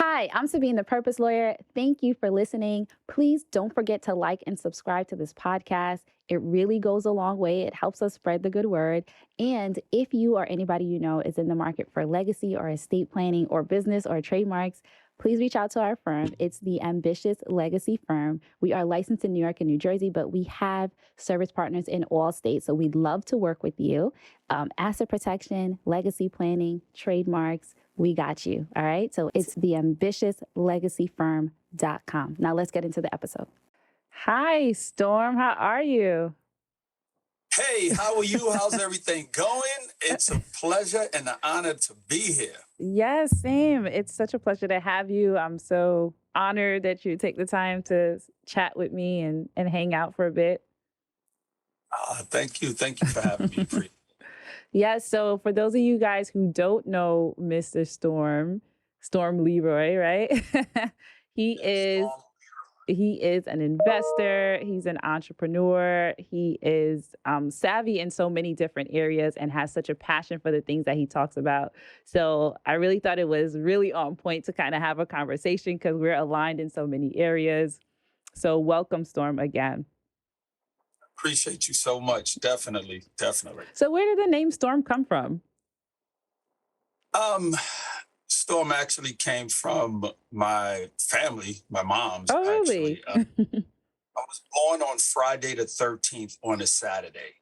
Hi, I'm Sabine, the Purpose Lawyer. Thank you for listening. Please don't forget to like and subscribe to this podcast. It really goes a long way. It helps us spread the good word. And if you or anybody you know is in the market for legacy or estate planning or business or trademarks, please reach out to our firm. It's the Ambitious Legacy Firm. We are licensed in New York and New Jersey, but we have service partners in all states. So we'd love to work with you. Asset protection, legacy planning, trademarks. We got you. All right. So it's the ambitiouslegacyfirm.com. Now let's get into the episode. Hi, Storm. How are you? Hey, how are you? How's everything going? It's a pleasure and an honor to be here. Yes, same. It's such a pleasure to have you. I'm so honored that you take the time to chat with me and hang out for a bit. Thank you. Thank you for having me. Yes. So for those of you guys who don't know Mr. Storm Leroy, right? he is an investor. He's an entrepreneur. He is savvy in so many different areas and has such a passion for the things that he talks about. So I really thought it was really on point to kind of have a conversation because we're aligned in so many areas. So welcome, Storm, again. Appreciate you so much. Definitely. So where did the name Storm come from? Storm actually came from my family, my mom's. Oh, really? I was born on Friday the 13th on a Saturday.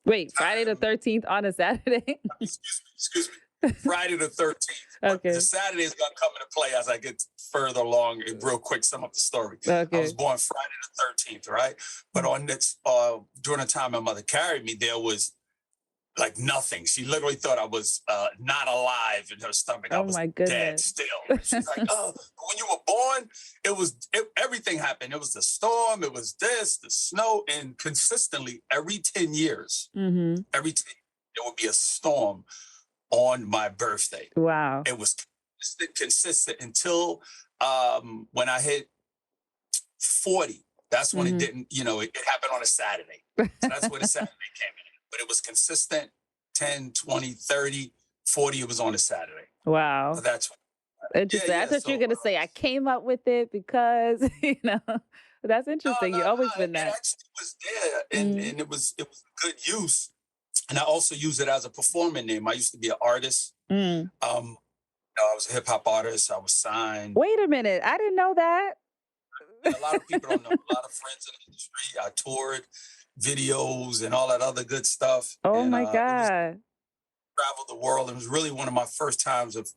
Wait, Friday the 13th on a Saturday? Excuse me. Friday the 13th. Okay. The Saturday is going to come into play as I get further along and real quick sum up the story. Okay. I was born Friday the 13th, right? But on this, during the time my mother carried me, there was like nothing. She literally thought I was not alive in her stomach. I was dead still. She's like, oh, when you were born, everything happened. It was the storm, it was this, the snow, and consistently every 10 years, every 10 years, there would be a storm on my birthday. Wow. It was consistent until when I hit 40. That's when it didn't, it happened on a Saturday. So that's when the Saturday came in. But it was consistent 10, 20, 30, 40. It was on a Saturday. Wow. So that's interesting. I thought you were going to say I came up with it because, that's interesting. You've always been that. It actually was there and it was a good use. And I also use it as a performing name. I used to be an artist. I was a hip hop artist. I was signed. Wait a minute. I didn't know that. A lot of people don't know. A lot of friends in the industry. I toured videos and all that other good stuff. Oh, my God. Traveled the world. It was really one of my first times of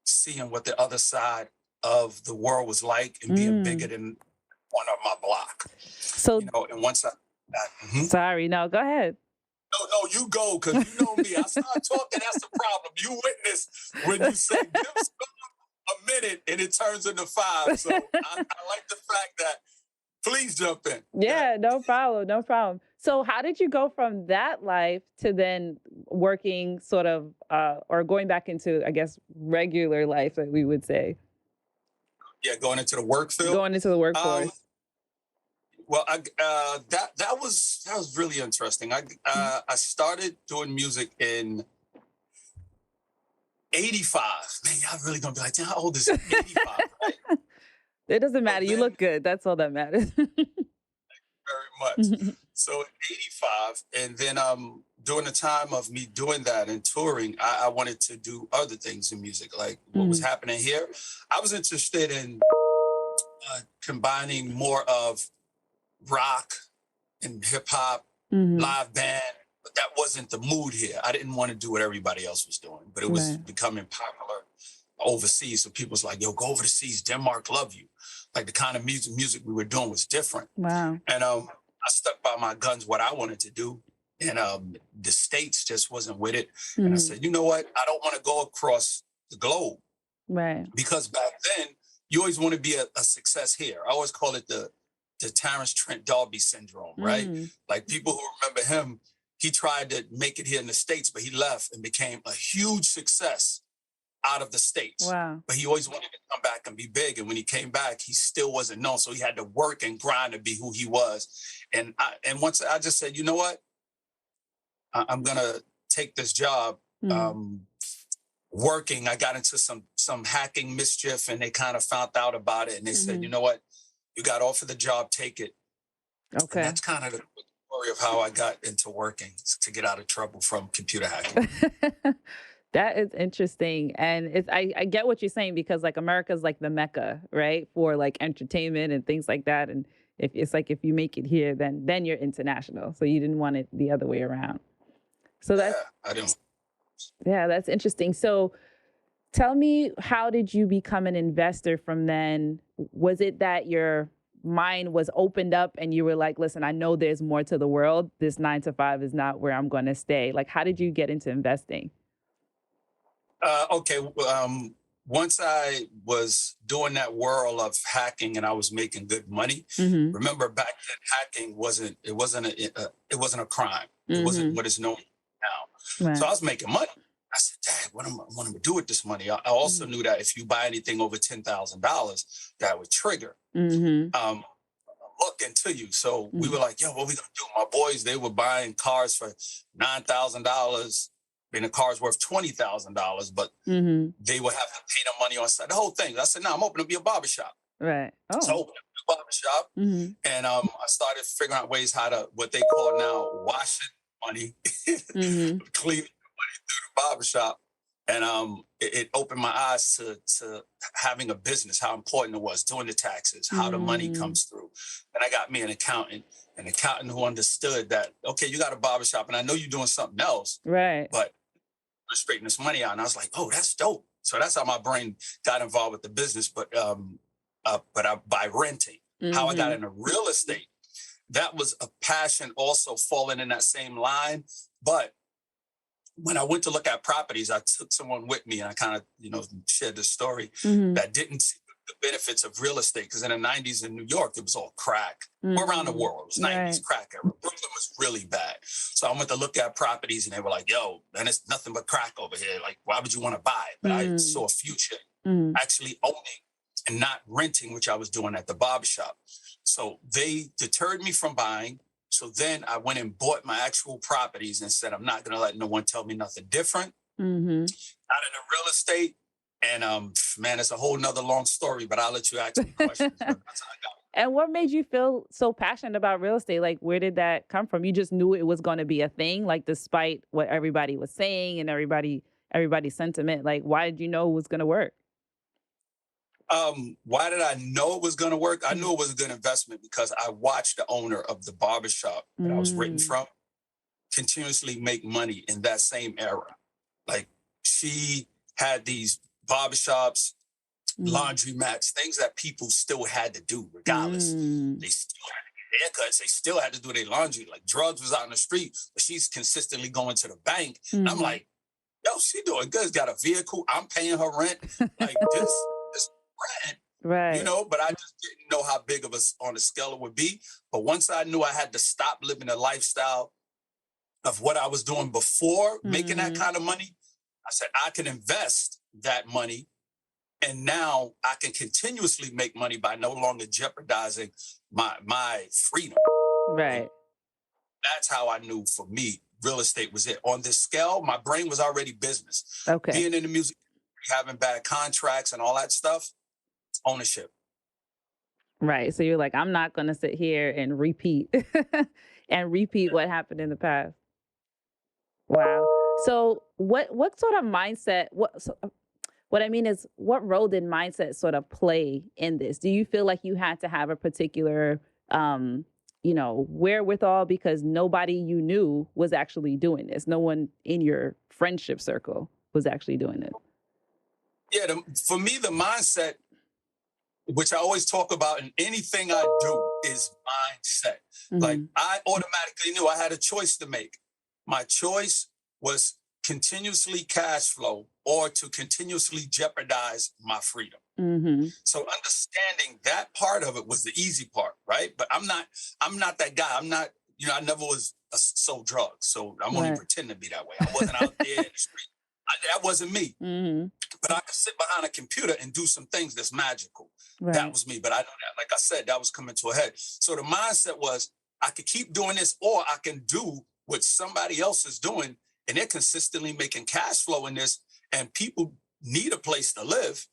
seeing what the other side of the world was like and being bigger than one of my block. So, and once sorry, no, go ahead. No, you go, because you know me. I start talking, that's the problem. You witness when you say, give someone a minute, and it turns into 5. So I like the fact that, please jump in. Yeah, no problem. So how did you go from that life to then working sort of, or going back into, I guess, regular life, that we would say? Yeah, going into the work field. Going into the workforce. Well, that was really interesting. I started doing music in 85. Man, y'all really gonna be like, how old is 85? Right? It doesn't matter. You look good. That's all that matters. Thank you very much. So 85, and then during the time of me doing that and touring, I wanted to do other things in music, like what was happening here. I was interested in combining more of rock and hip hop, live band, but that wasn't the mood here. I didn't want to do what everybody else was doing, but it was becoming popular overseas. So people was like, yo, go overseas. Denmark love you. Like the kind of music we were doing was different. Wow. And I stuck by my guns, what I wanted to do. And the States just wasn't with it. And I said, you know what? I don't want to go across the globe. Right. Because back then, you always want to be a success here. I always call it the Terrence Trent D'Arby syndrome, right? Like people who remember him, he tried to make it here in the States, but he left and became a huge success out of the States. Wow. But he always wanted to come back and be big. And when he came back, he still wasn't known. So he had to work and grind to be who he was. And once I just said, you know what? I'm going to take this job working, I got into some hacking mischief, and they kind of found out about it, and they said, you know what, you got offered the job, take it. Okay. And that's kind of the story of how I got into working to get out of trouble from computer hacking. That is interesting. And I get what you're saying, because like America's like the Mecca, right? For like entertainment and things like that. And if it's like, if you make it here, then you're international. So you didn't want it the other way around. So that's interesting. So tell me, how did you become an investor from then? Was it that your mind was opened up and you were like, listen, I know there's more to the world. This 9 to 5 is not where I'm going to stay. Like, how did you get into investing? Okay. Once I was doing that whirl of hacking and I was making good money, remember back then hacking wasn't a crime. It wasn't what is known now. Right. So I was making money. I said, Dad, what am I going to do with this money? I also knew that if you buy anything over $10,000, that would trigger. Look into you. So we were like, yo, what are we going to do? My boys, they were buying cars for $9,000. And the car's worth $20,000, but they would have to pay the money on site. The whole thing. I said, no, I'm opening up a barbershop. Right. Oh. So I opened up a barbershop, and I started figuring out ways how to, what they call now, washing money, cleaning the money through the barbershop. And it opened my eyes to having a business, how important it was, doing the taxes, how the money comes through. And I got me an accountant who understood that, okay, you got a barbershop, and I know you're doing something else. Right. But we're straightening this money out. And I was like, oh, that's dope. So that's how my brain got involved with the business, by renting. How I got into real estate, that was a passion also falling in that same line. But when I went to look at properties, I took someone with me, and I kind of, shared this story that didn't see the benefits of real estate. Because in the 90s in New York, it was all crack. Around the world, it was 90s crack era. Brooklyn was really bad. So I went to look at properties, and they were like, yo, man, it's nothing but crack over here. Like, why would you want to buy it? But I saw a future actually owning and not renting, which I was doing at the barbershop. So they deterred me from buying. So then I went and bought my actual properties and said, I'm not going to let no one tell me nothing different. Out of the real estate. And man, it's a whole nother long story, but I'll let you ask me questions. That's how I got it. And what made you feel so passionate about real estate? Like, where did that come from? You just knew it was going to be a thing, like, despite what everybody was saying and everybody's sentiment. Like, why did you know it was going to work? Why did I know it was going to work? I knew it was a good investment because I watched the owner of the barbershop that I was written from continuously make money in that same era. Like, she had these barbershops, laundromats, things that people still had to do regardless. They still had to get haircuts. They still had to do their laundry. Like, drugs was out in the street, but she's consistently going to the bank. And I'm like, yo, she doing good. She's got a vehicle. I'm paying her rent. Like, this rent. Right. But I just didn't know how big of on a scale it would be. But once I knew I had to stop living a lifestyle of what I was doing before making that kind of money, I said, I can invest that money, and now I can continuously make money by no longer jeopardizing my freedom. Right. And that's how I knew, for me, real estate was it. On this scale, my brain was already business. Okay. Being in the music, having bad contracts and all that stuff, ownership. Right. So you're like, I'm not going to sit here and repeat what happened in the past. Wow. So what sort of mindset, what I mean is, what role did mindset sort of play in this? Do you feel like you had to have a particular, wherewithal, because nobody you knew was actually doing this? No one in your friendship circle was actually doing it. Yeah. For me, the mindset, which I always talk about in anything I do, is mindset. Like, I automatically knew I had a choice to make. My choice was continuously cash flow or to continuously jeopardize my freedom. So understanding that part of it was the easy part, right? But I'm not that guy. I'm not, I never was sold drugs. So I'm only pretending to be that way. I wasn't out there in the street. That wasn't me. But I could sit behind a computer and do some things that's magical. Right. That was me. But I know that, like I said, that was coming to a head. So the mindset was, I could keep doing this, or I can do what somebody else is doing, and they're consistently making cash flow in this, and people need a place to live.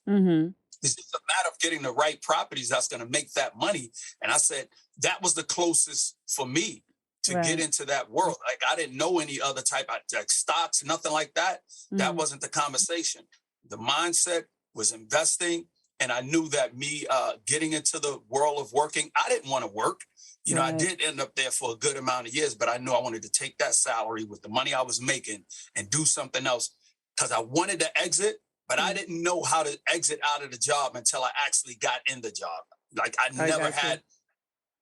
It's just a matter of getting the right properties that's going to make that money. And I said, that was the closest for me to get into that world. Like, I didn't know any other type of like stocks, nothing like that. That wasn't the conversation. The mindset was investing. And I knew that me getting into the world of working, I didn't want to work. You know, I did end up there for a good amount of years, but I knew I wanted to take that salary with the money I was making and do something else, because I wanted to exit, but I didn't know how to exit out of the job until I actually got in the job. Like, I never had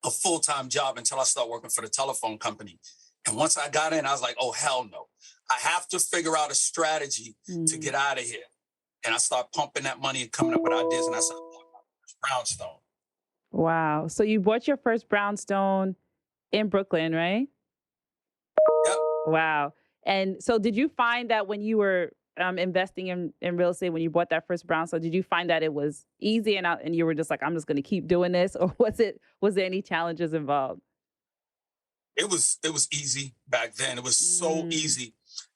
a full-time job until I started working for the telephone company. And once I got in, I was like, oh, hell no. I have to figure out a strategy to get out of here. And I started pumping that money and coming up with ideas. And I said, brownstone. Wow. So you bought your first brownstone in Brooklyn, right? Yep. Wow. And so did you find that when you were investing in real estate, when you bought that first brownstone, did you find that it was easy and you were just like, I'm just going to keep doing this? Or was there any challenges involved? It was easy back then. It was so easy.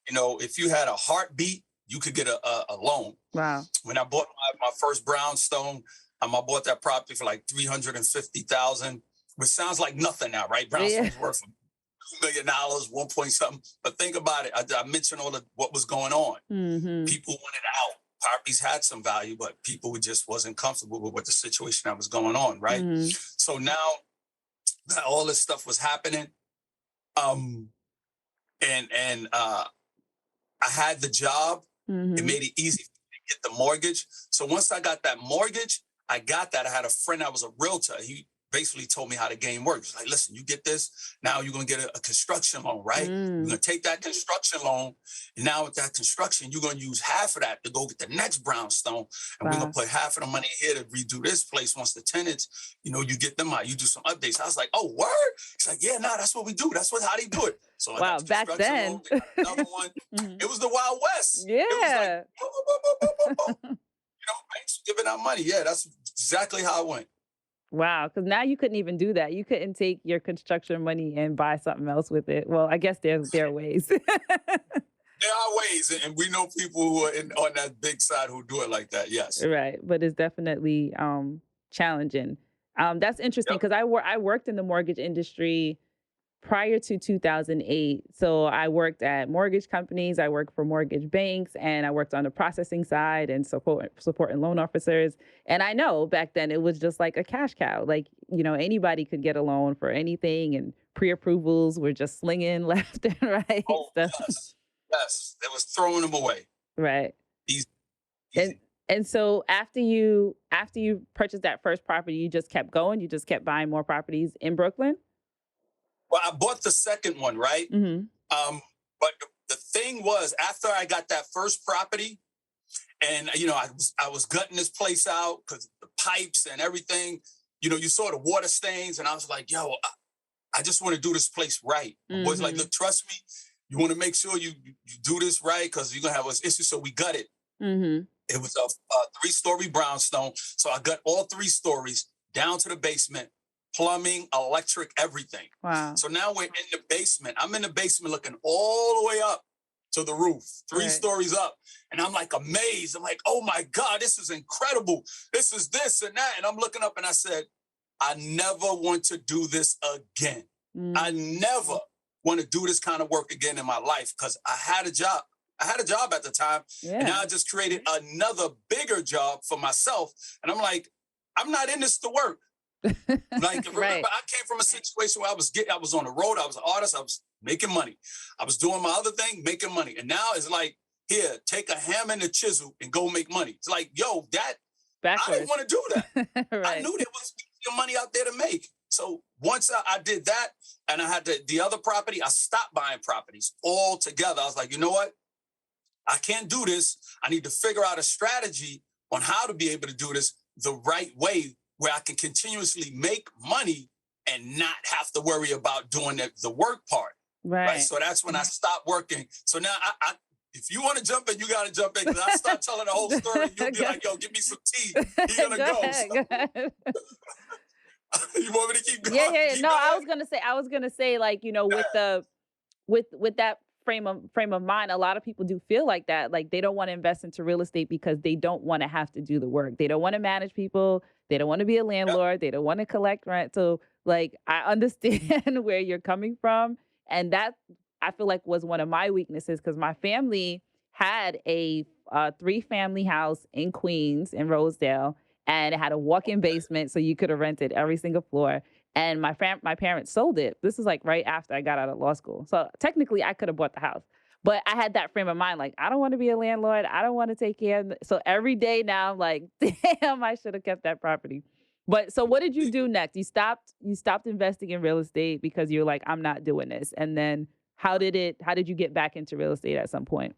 You know, if you had a heartbeat, you could get a loan. Wow. When I bought my first brownstone, I bought that property for like $350,000, which sounds like nothing now, right? Brownstone's worth $2 million, 1 point something. But think about it. I mentioned what was going on. People wanted out. Properties had some value, but people just wasn't comfortable with what the situation that was going on, right? So now that all this stuff was happening, and I had the job. It made it easy to get the mortgage. So once I got that mortgage, I had a friend that was a realtor. He basically told me how the game works. Like, listen, you get this, now you're going to get a construction loan, right? You're going to take that construction loan, and now with that construction, you're going to use half of that to go get the next brownstone, and we're going to put half of the money here to redo this place. Once the tenants, you know, you get them out, you do some updates. I was like, oh, word? He's like, yeah, that's what we do. That's how they do it. So I got the back then. loan, we got another one. It was the Wild West. Yeah. It was like, you know, banks giving out money. Yeah, that's exactly how it went. Wow, because now you couldn't even do that. You couldn't take your construction money and buy something else with it. Well, I guess there are ways. There are ways, and we know people who are on that big side who do it like that. Yes, right, but it's definitely challenging. That's interesting because I worked in the mortgage industry prior to 2008. So I worked at mortgage companies, I worked for mortgage banks, and I worked on the processing side and supporting loan officers. And I know back then it was just like a cash cow. Like, you know, anybody could get a loan for anything, and pre-approvals were just slinging left and right. Oh, yes. They was throwing them away. Right. Easy. And so after you purchased that first property, you just kept going? You just kept buying more properties in Brooklyn? Well, I bought the second one, right? But the thing was, after I got that first property, and you know, I was gutting this place out because the pipes and everything, you know, you saw the water stains, and I was like, yo, I just want to do this place right. My boys like, look, trust me, you want to make sure you do this right because you're gonna have an issue. So we gutted. It was a 3-story brownstone, so I got all 3 stories down to the basement. Plumbing, electric, everything. Wow. So now we're in the basement. I'm in the basement looking all the way up to the roof, 3 stories up. And I'm like amazed. I'm like, oh my God, this is incredible. This is this and that. And I'm looking up and I said, I never want to do this again. I never want to do this kind of work again in my life because I had a job. I had a job at the time. And now I just created another bigger job for myself. And I'm like, I'm not in this to work. Like, remember, I came from a situation where I was on the road. I was an artist. I was making money. I was doing my other thing, making money. And now it's like, here, take a hammer and a chisel and go make money. It's like, yo, I didn't want to do that. I knew there was money out there to make. So once I did that and I had the other property, I stopped buying properties altogether. I was like, you know what? I can't do this. I need to figure out a strategy on how to be able to do this the right way, where I can continuously make money and not have to worry about doing the work part. Right. So that's when I stopped working. So now if you want to jump in, you got to jump in. Because I start telling the whole story. You'll be like, yo, give me some tea. You're going to go. You want me to keep going? Yeah. No, I was going to say, like, you know, with that frame of mind, a lot of people do feel like that. Like they don't want to invest into real estate because they don't want to have to do the work. They don't want to manage people. They don't want to be a Yep. landlord. They don't want to collect rent. So like I understand where you're coming from. And that I feel like was one of my weaknesses because my family had a three-family house in Queens in Rosedale, and it had a walk-in Okay. basement, so you could have rented every single floor. And my parents sold it. This is like right after I got out of law school, so technically I could have bought the house. But I had that frame of mind, like I don't want to be a landlord. I don't want to take care of. So every day now, I'm like, damn, I should have kept that property. But so what did you do next? You stopped investing in real estate because you're like, I'm not doing this. And then how did you get back into real estate at some point?